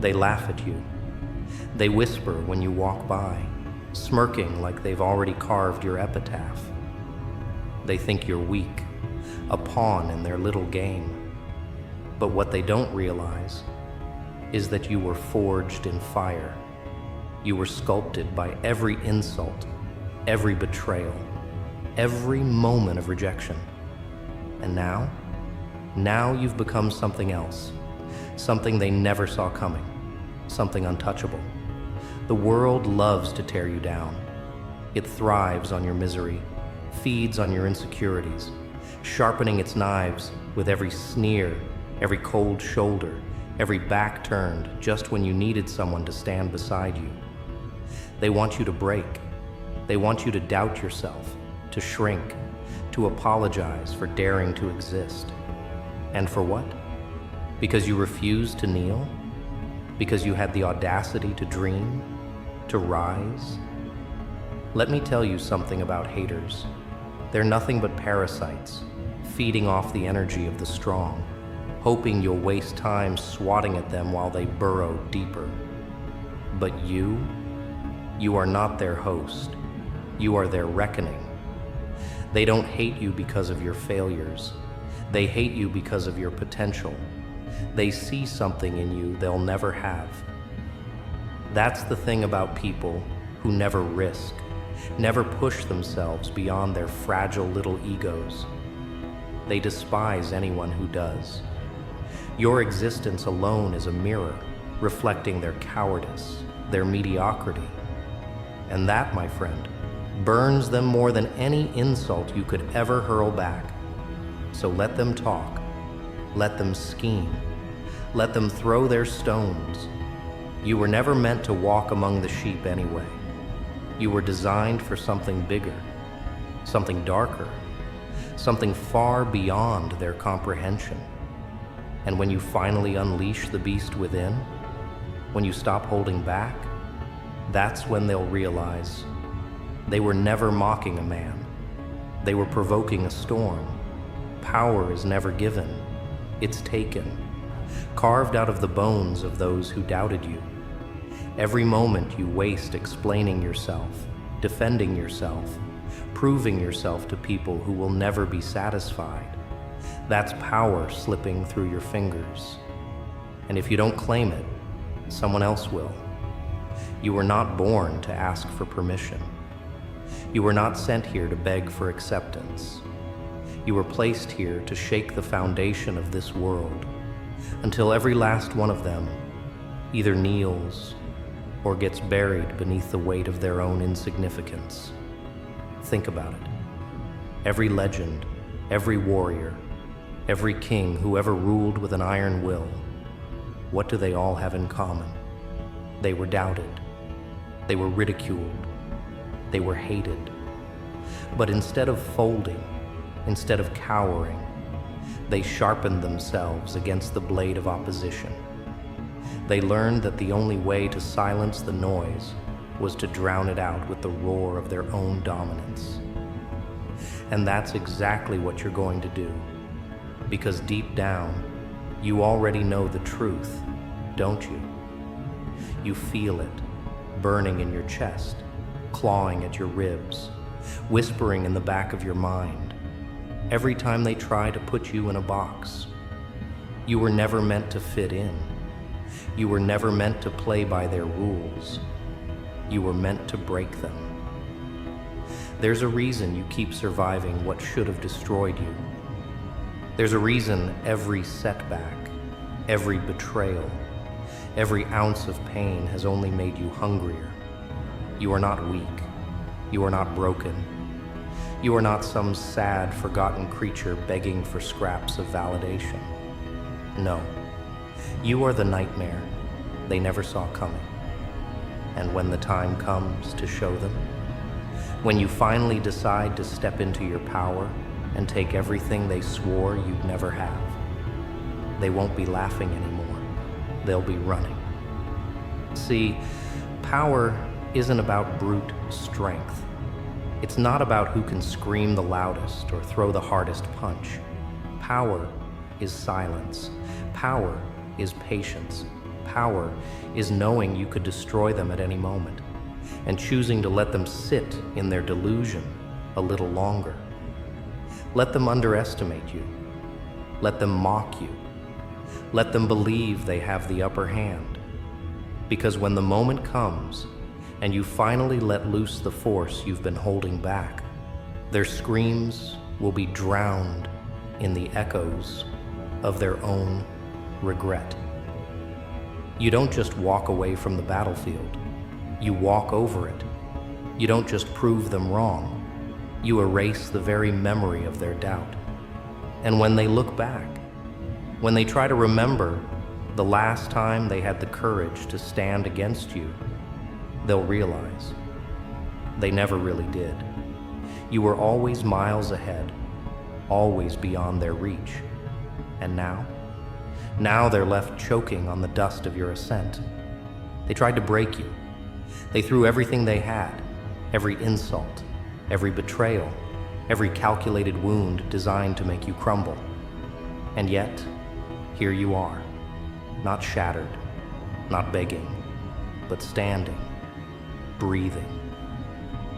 They laugh at you. They whisper when you walk by, smirking like they've already carved your epitaph. They think you're weak, a pawn in their little game. But what they don't realize is that you were forged in fire. You were sculpted by every insult, every betrayal, every moment of rejection. And now you've become something else, something they never saw coming, something untouchable. The world loves to tear you down. It thrives on your misery, feeds on your insecurities, sharpening its knives with every sneer, every cold shoulder, every back turned just when you needed someone to stand beside you. They want you to break. They want you to doubt yourself, to shrink, to apologize for daring to exist. And for what? Because you refused to kneel? Because you had the audacity to dream, to rise? Let me tell you something about haters. They're nothing but parasites, feeding off the energy of the strong, hoping you'll waste time swatting at them while they burrow deeper. But you are not their host. You are their reckoning. They don't hate you because of your failures. They hate you because of your potential. They see something in you they'll never have. That's the thing about people who never risk, never push themselves beyond their fragile little egos. They despise anyone who does. Your existence alone is a mirror, reflecting their cowardice, their mediocrity. And that, my friend, burns them more than any insult you could ever hurl back. So let them talk. Let them scheme. Let them throw their stones. You were never meant to walk among the sheep anyway. You were designed for something bigger, something darker, something far beyond their comprehension. And when you finally unleash the beast within, when you stop holding back, that's when they'll realize they were never mocking a man. They were provoking a storm. Power is never given, it's taken, carved out of the bones of those who doubted you. Every moment you waste explaining yourself, defending yourself, proving yourself to people who will never be satisfied. That's power slipping through your fingers. And if you don't claim it, someone else will. You were not born to ask for permission. You were not sent here to beg for acceptance. You were placed here to shake the foundation of this world until every last one of them either kneels or gets buried beneath the weight of their own insignificance. Think about it. Every legend, every warrior, every king who ever ruled with an iron will, what do they all have in common? They were doubted. They were ridiculed. They were hated. But instead of folding, instead of cowering, they sharpened themselves against the blade of opposition. They learned that the only way to silence the noise was to drown it out with the roar of their own dominance. And that's exactly what you're going to do. Because deep down, you already know the truth, don't you? You feel it, burning in your chest, clawing at your ribs, whispering in the back of your mind. Every time they try to put you in a box, you were never meant to fit in. You were never meant to play by their rules. You were meant to break them. There's a reason you keep surviving what should have destroyed you. There's a reason every setback, every betrayal, every ounce of pain has only made you hungrier. You are not weak. You are not broken. You are not some sad, forgotten creature begging for scraps of validation. No, you are the nightmare they never saw coming. And when the time comes to show them, when you finally decide to step into your power and take everything they swore you'd never have, they won't be laughing anymore. They'll be running. See, power isn't about brute strength. It's not about who can scream the loudest or throw the hardest punch. Power is silence. Power is patience. power is knowing you could destroy them at any moment, and choosing to let them sit in their delusion a little longer. Let them underestimate you. Let them mock you. Let them believe they have the upper hand. Because when the moment comes and you finally let loose the force you've been holding back, their screams will be drowned in the echoes of their own regret. You don't just walk away from the battlefield. You walk over it. You don't just prove them wrong. You erase the very memory of their doubt. And when they look back, when they try to remember the last time they had the courage to stand against you, they'll realize they never really did. You were always miles ahead, always beyond their reach. And now they're left choking on the dust of your ascent. They tried to break you. They threw everything they had, every insult, every betrayal, every calculated wound designed to make you crumble. And yet, here you are, not shattered, not begging, but standing, breathing,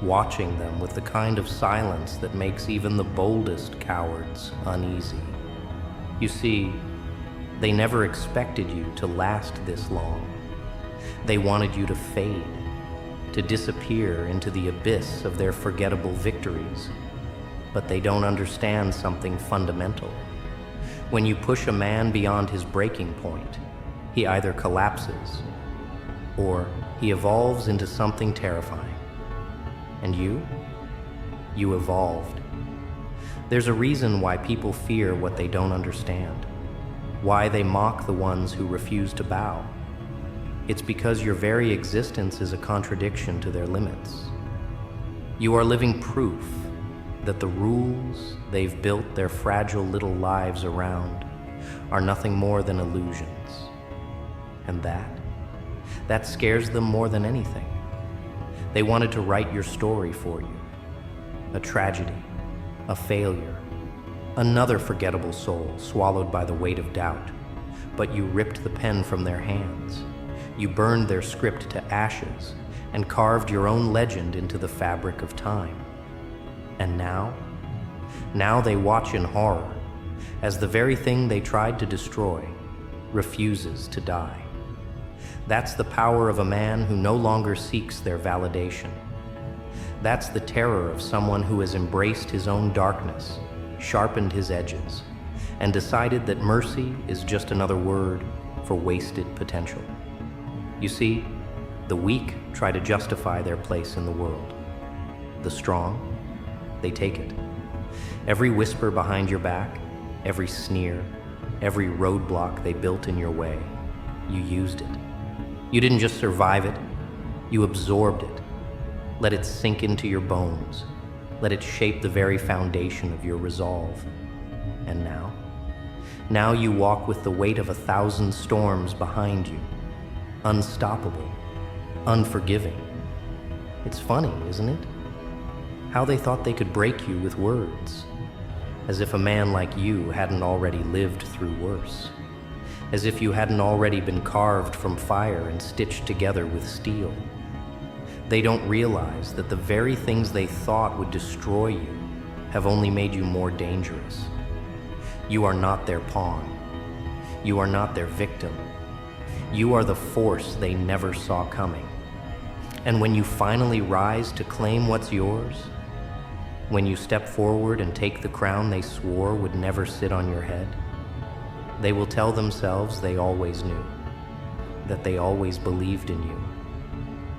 watching them with the kind of silence that makes even the boldest cowards uneasy. You see, they never expected you to last this long. They wanted you to fade, to disappear into the abyss of their forgettable victories. But they don't understand something fundamental. When you push a man beyond his breaking point, he either collapses or he evolves into something terrifying. And you evolved. There's a reason why people fear what they don't understand, why they mock the ones who refuse to bow. It's because your very existence is a contradiction to their limits. You are living proof that the rules they've built their fragile little lives around are nothing more than illusions. And that scares them more than anything. They wanted to write your story for you. A tragedy, a failure, another forgettable soul swallowed by the weight of doubt. But you ripped the pen from their hands. You burned their script to ashes and carved your own legend into the fabric of time. And now they watch in horror as the very thing they tried to destroy refuses to die. That's the power of a man who no longer seeks their validation. That's the terror of someone who has embraced his own darkness, sharpened his edges, and decided that mercy is just another word for wasted potential. You see, the weak try to justify their place in the world. The strong, they take it. Every whisper behind your back, every sneer, every roadblock they built in your way, you used it. You didn't just survive it, you absorbed it. Let it sink into your bones. Let it shape the very foundation of your resolve. And now you walk with the weight of 1,000 storms behind you, unstoppable, unforgiving. It's funny, isn't it? How they thought they could break you with words, as if a man like you hadn't already lived through worse, as if you hadn't already been carved from fire and stitched together with steel. They don't realize that the very things they thought would destroy you have only made you more dangerous. You are not their pawn. You are not their victim. You are the force they never saw coming. And when you finally rise to claim what's yours, when you step forward and take the crown they swore would never sit on your head, they will tell themselves they always knew, that they always believed in you,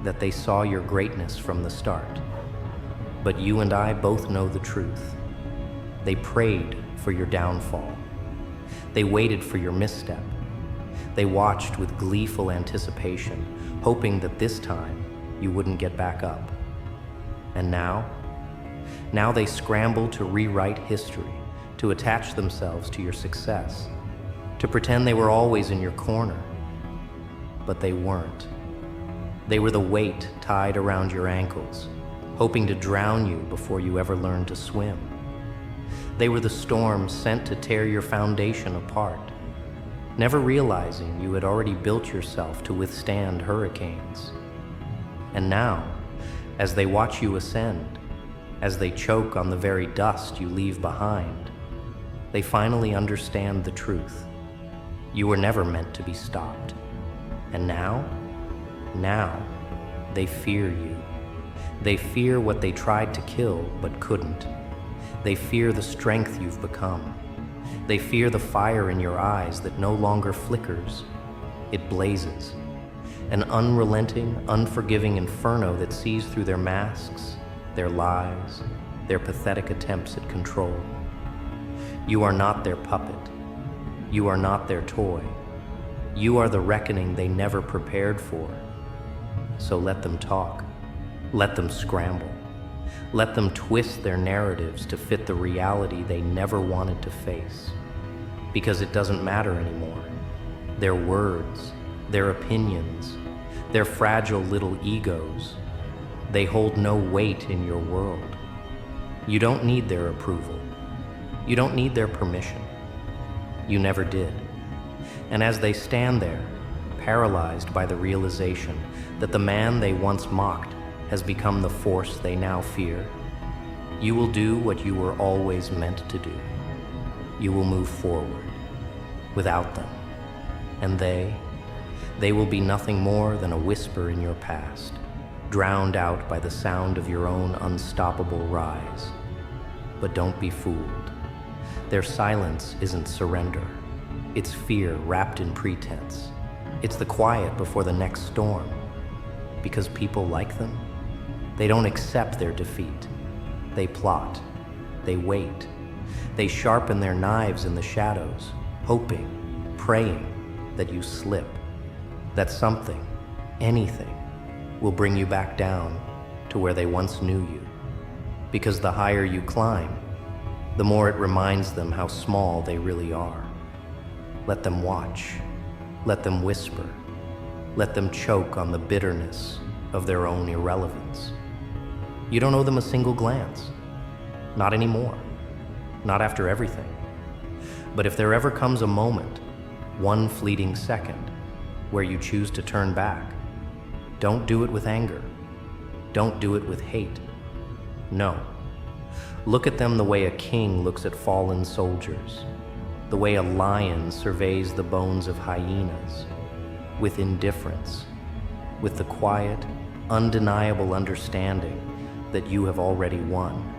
that they saw your greatness from the start. But you and I both know the truth. They prayed for your downfall. They waited for your misstep. They watched with gleeful anticipation, hoping that this time you wouldn't get back up. And now they scramble to rewrite history, to attach themselves to your success, to pretend they were always in your corner. But they weren't. They were the weight tied around your ankles, hoping to drown you before you ever learned to swim. They were the storm sent to tear your foundation apart. never realizing you had already built yourself to withstand hurricanes. And now, as they watch you ascend, as they choke on the very dust you leave behind, they finally understand the truth. You were never meant to be stopped. And now, they fear you. They fear what they tried to kill but couldn't. They fear the strength you've become. They fear the fire in your eyes that no longer flickers. It blazes. An unrelenting, unforgiving inferno that sees through their masks, their lies, their pathetic attempts at control. You are not their puppet. You are not their toy. You are the reckoning they never prepared for. So let them talk. Let them scramble. Let them twist their narratives to fit the reality they never wanted to face. Because it doesn't matter anymore. Their words, their opinions, their fragile little egos, they hold no weight in your world. You don't need their approval. You don't need their permission. You never did. And as they stand there, paralyzed by the realization that the man they once mocked has become the force they now fear, you will do what you were always meant to do. You will move forward without them. And they will be nothing more than a whisper in your past, drowned out by the sound of your own unstoppable rise. But don't be fooled. Their silence isn't surrender. It's fear wrapped in pretense. It's the quiet before the next storm. Because people like them, they don't accept their defeat. They plot. They wait. They sharpen their knives in the shadows, hoping, praying that you slip, that something, anything, will bring you back down to where they once knew you. Because the higher you climb, the more it reminds them how small they really are. Let them watch. Let them whisper. Let them choke on the bitterness of their own irrelevance. You don't owe them a single glance. Not anymore. Not after everything. But if there ever comes a moment, one fleeting second, where you choose to turn back, don't do it with anger. Don't do it with hate. No. Look at them the way a king looks at fallen soldiers, the way a lion surveys the bones of hyenas, with indifference, with the quiet, undeniable understanding that you have already won.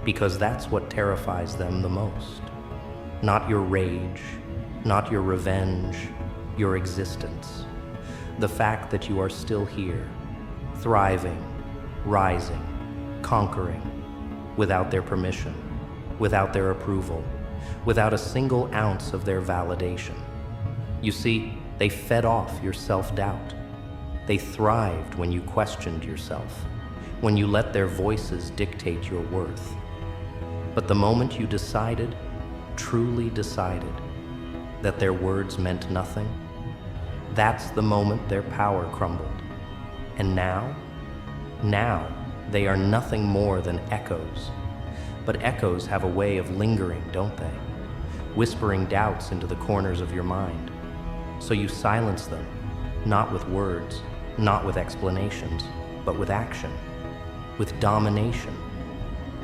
Because that's what terrifies them the most. Not your rage, not your revenge, your existence. The fact that you are still here, thriving, rising, conquering, without their permission, without their approval, without a single ounce of their validation. You see, they fed off your self-doubt. They thrived when you questioned yourself, when you let their voices dictate your worth. But the moment you decided, truly decided, that their words meant nothing, that's the moment their power crumbled. And now they are nothing more than echoes. But echoes have a way of lingering, don't they? Whispering doubts into the corners of your mind. So you silence them, not with words, not with explanations, but with action, with domination,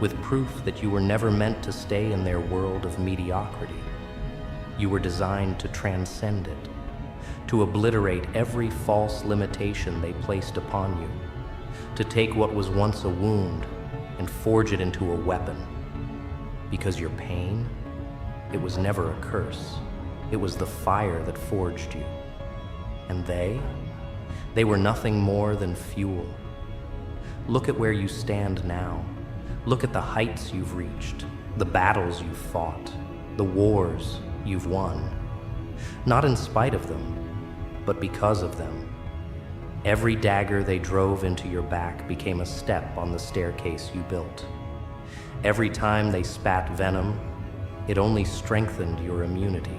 with proof that you were never meant to stay in their world of mediocrity. You were designed to transcend it, to obliterate every false limitation they placed upon you, to take what was once a wound and forge it into a weapon. Because your pain, it was never a curse. It was the fire that forged you. And they were nothing more than fuel. Look at where you stand now. Look at the heights you've reached, the battles you've fought, the wars you've won. Not in spite of them, but because of them. Every dagger they drove into your back became a step on the staircase you built. Every time they spat venom, it only strengthened your immunity.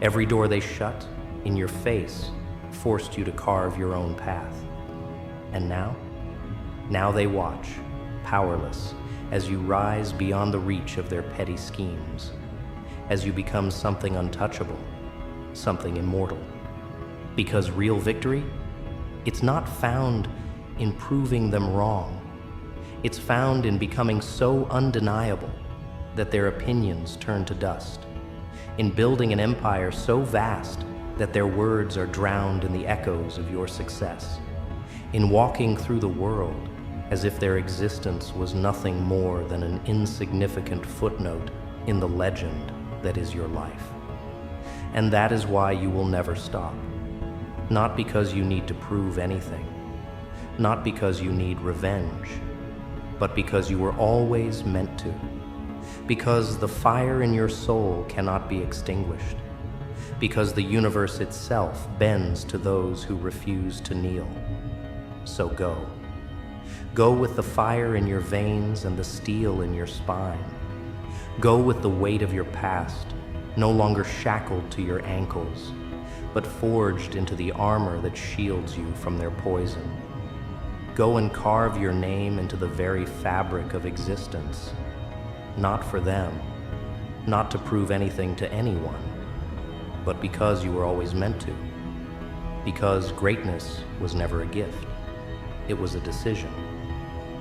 Every door they shut in your face forced you to carve your own path. And now they watch, powerless, as you rise beyond the reach of their petty schemes, as you become something untouchable, something immortal. Because real victory, it's not found in proving them wrong. It's found in becoming so undeniable that their opinions turn to dust, in building an empire so vast that their words are drowned in the echoes of your success, in walking through the world as if their existence was nothing more than an insignificant footnote in the legend that is your life. And that is why you will never stop. Not because you need to prove anything, not because you need revenge, but because you were always meant to. Because the fire in your soul cannot be extinguished. Because the universe itself bends to those who refuse to kneel. So go. Go with the fire in your veins and the steel in your spine. Go with the weight of your past, no longer shackled to your ankles, but forged into the armor that shields you from their poison. Go and carve your name into the very fabric of existence, not for them, not to prove anything to anyone, but because you were always meant to. Because greatness was never a gift, it was a decision.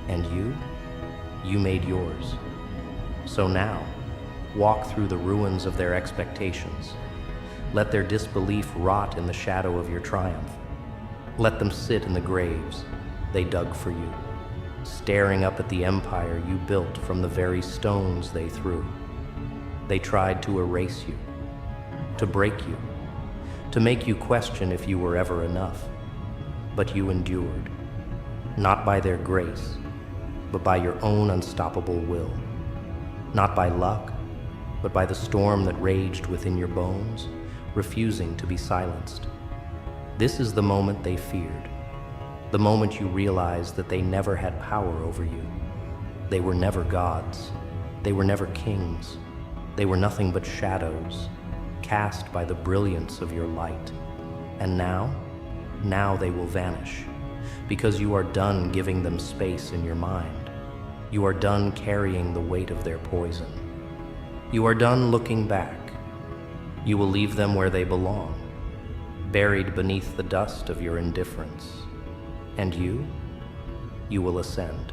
And you made yours. So now, walk through the ruins of their expectations. Let their disbelief rot in the shadow of your triumph. Let them sit in the graves they dug for you, staring up at the empire you built from the very stones they threw. They tried to erase you, to break you, to make you question if you were ever enough. But you endured, not by their grace, but by your own unstoppable will. Not by luck, but by the storm that raged within your bones, refusing to be silenced. This is the moment they feared, the moment you realized that they never had power over you. They were never gods. They were never kings. They were nothing but shadows, cast by the brilliance of your light. And now they will vanish, because you are done giving them space in your mind. You are done carrying the weight of their poison. You are done looking back. You will leave them where they belong, buried beneath the dust of your indifference. And you will ascend.